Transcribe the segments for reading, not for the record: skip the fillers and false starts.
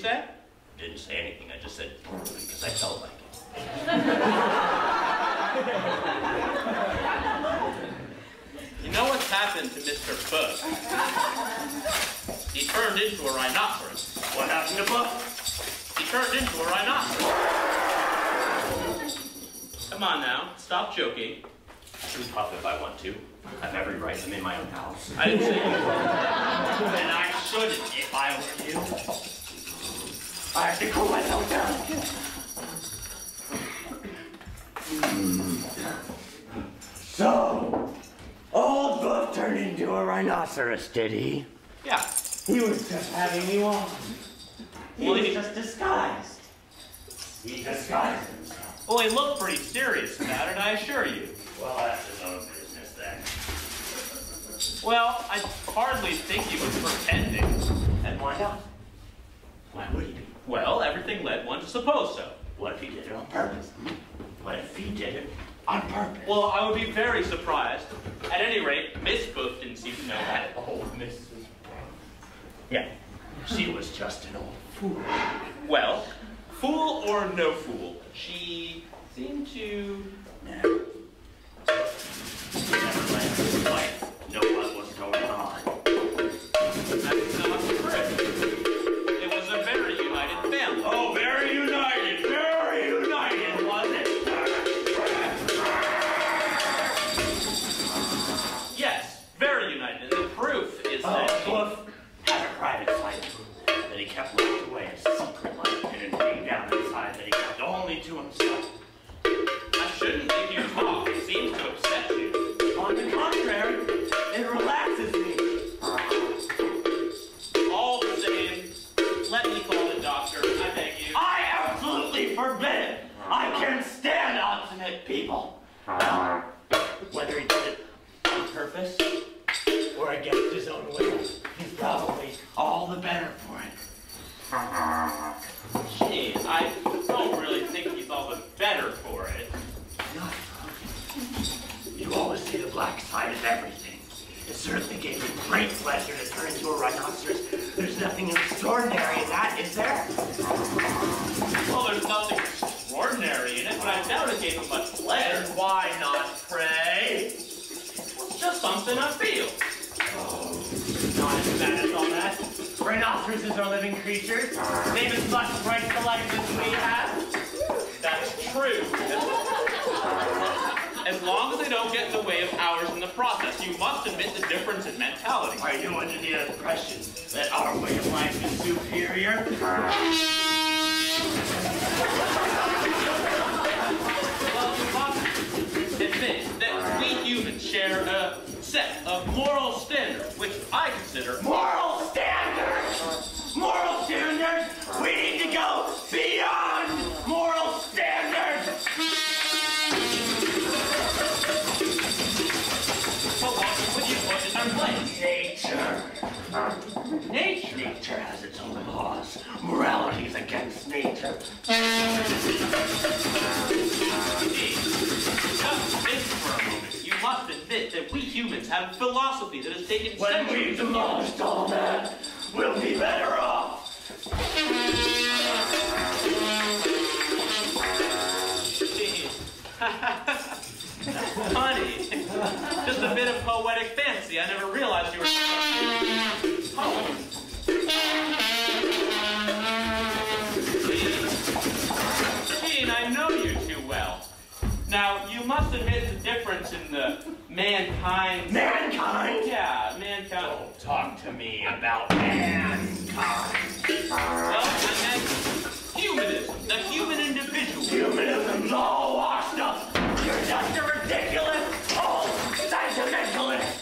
say? Didn't say anything. I just said because I felt like it. You know what's happened to Mr. Buck? He turned into a rhinoceros. What happened to Buck? He turned into a rhinoceros. Come on now, stop joking. I can puff if I want to. I have every right. I'm in my own house. I didn't say you were. And I shouldn't if I were you. I have to cool myself down. So, old Buff turned into a rhinoceros, did he? Yeah. He was just having me on. He was just disguised. He disguised himself. Well, he looked pretty serious about it, I assure you. Well, that's his own business then. Well, I hardly think he was pretending. And why not? Why would he be? Well, everything led one to suppose so. What if he did it on purpose? What if he did it on purpose? Well, I would be very surprised. At any rate, Miss Booth didn't seem to know that. Oh, Mrs. Yeah, she was just an old fool. Well, fool or no fool, she seemed to... Never let his wife know what was going on. That's not true. It was a very united family. Oh, very united, was it? Yes, very united. And the proof is that Cliff had a private site that he kept locked away, a secret life hidden deep down inside that he kept only to himself. I shouldn't think you talk. It seems to upset you. On the contrary, it relaxes me. All the same, let me call the doctor. I beg you. I absolutely forbid it. I can't stand obstinate people. Whether he did it on purpose or against his own will, he's probably all the better for it. Gee, I don't really think he's all the better for it. You always see the black side of everything. It certainly gave me great pleasure to turn into a rhinoceros. There's nothing extraordinary in that, is there? Well, there's nothing extraordinary in it, but I doubt it gave him much pleasure. And why not, pray? It's just something I feel. Oh, not as bad as all that. Rhinoceroses are living creatures. They've as much right to life as we have. That's true. As long as they don't get in the way of ours in the process, you must admit the difference in mentality. Are you under the impression that our way of life is superior? Well, you must admit that we humans share a set of moral standards, which I consider... Moral standards! Moral standards! We need to go beyond moral standards! But what would you put in their place? Nature. Nature? Nature has its own laws. Morality is against nature. Just think for a moment. You must admit that we humans have a philosophy that has taken When centuries. we've demolished all that, we'll be better off. Funny. Just a bit of poetic fancy. I never realized you were such a poet. Eugene, I know you too well. Now, you must admit the difference in the mankind... Mankind? Yeah, mankind. Don't talk to me about mankind. Well, I meant humanism, the human individual. Humanism's all washed up. You're just a ridiculous, old sentimentalist.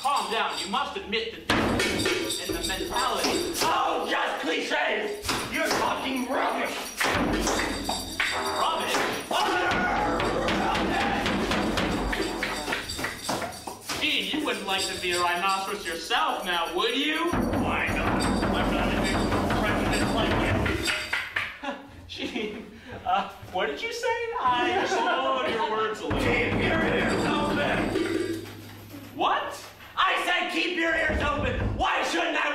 Calm down. You must admit the difference in the mentality. Oh, just cliches. You're talking rubbish. Rubbish? Gee, you wouldn't like to be a rhinoceros yourself now, would you? Why not? I'm not a big president like you. Gee, what did you say? I slowed your words a little. Keep your ears open. What? I said keep your ears open. Why shouldn't I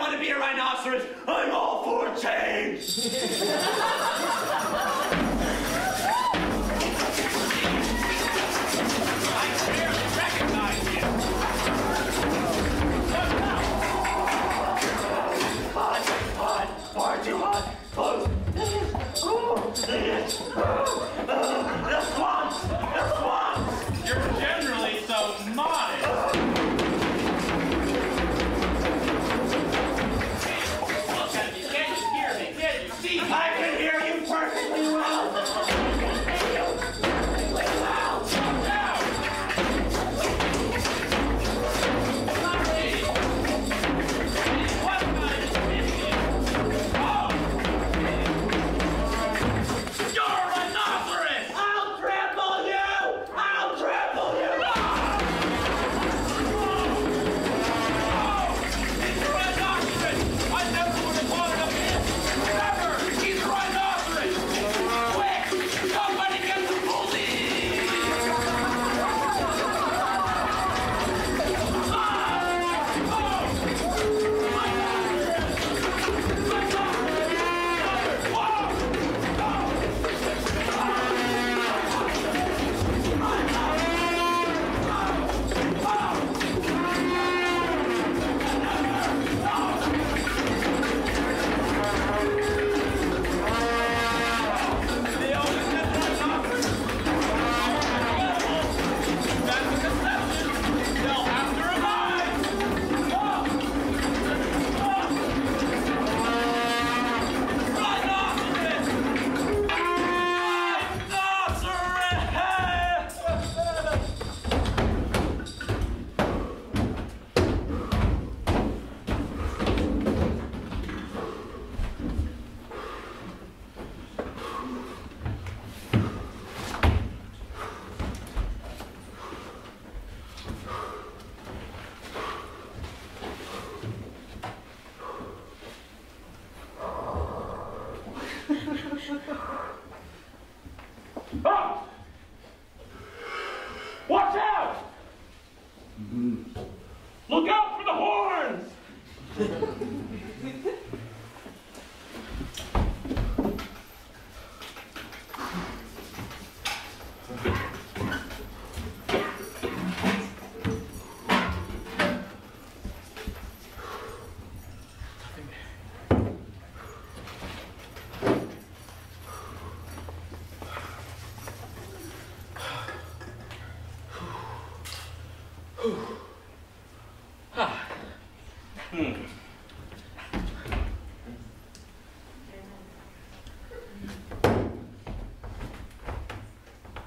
Look out for the horns!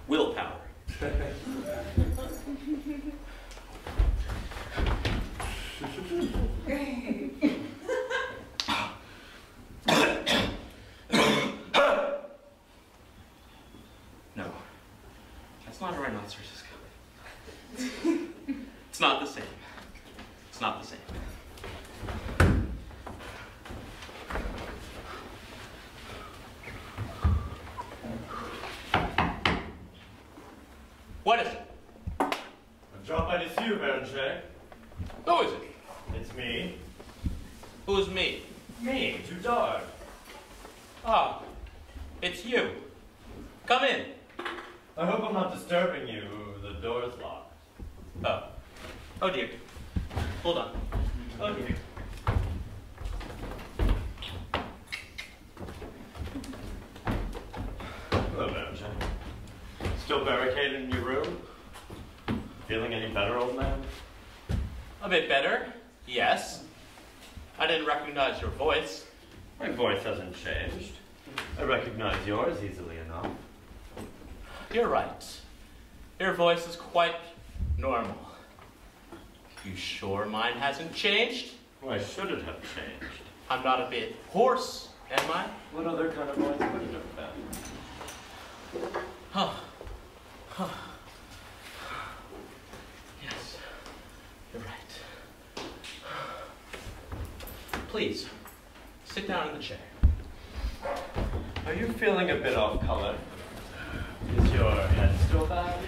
Willpower. No, that's not a rhinoceros. It's not the same. It's not the same. What is it? A job by the you, Baron. Who is it? It's me. Who's me? Me, too dark. Ah, it's you. Come in. I hope I'm not disturbing you. The door's locked. Oh. Oh dear. Hold on. Oh dear. Hello, Baron. Still barricaded in your room? Feeling any better, old man? A bit better, yes. I didn't recognize your voice. My voice hasn't changed. I recognize yours easily enough. You're right. Your voice is quite normal. You sure mine hasn't changed? Why should it have changed? I'm not a bit hoarse, am I? What other kind of voice would it have been? Huh. Huh. Yes, you're right. Please, sit down in the chair. Are you feeling a bit off color? Is your head still bad?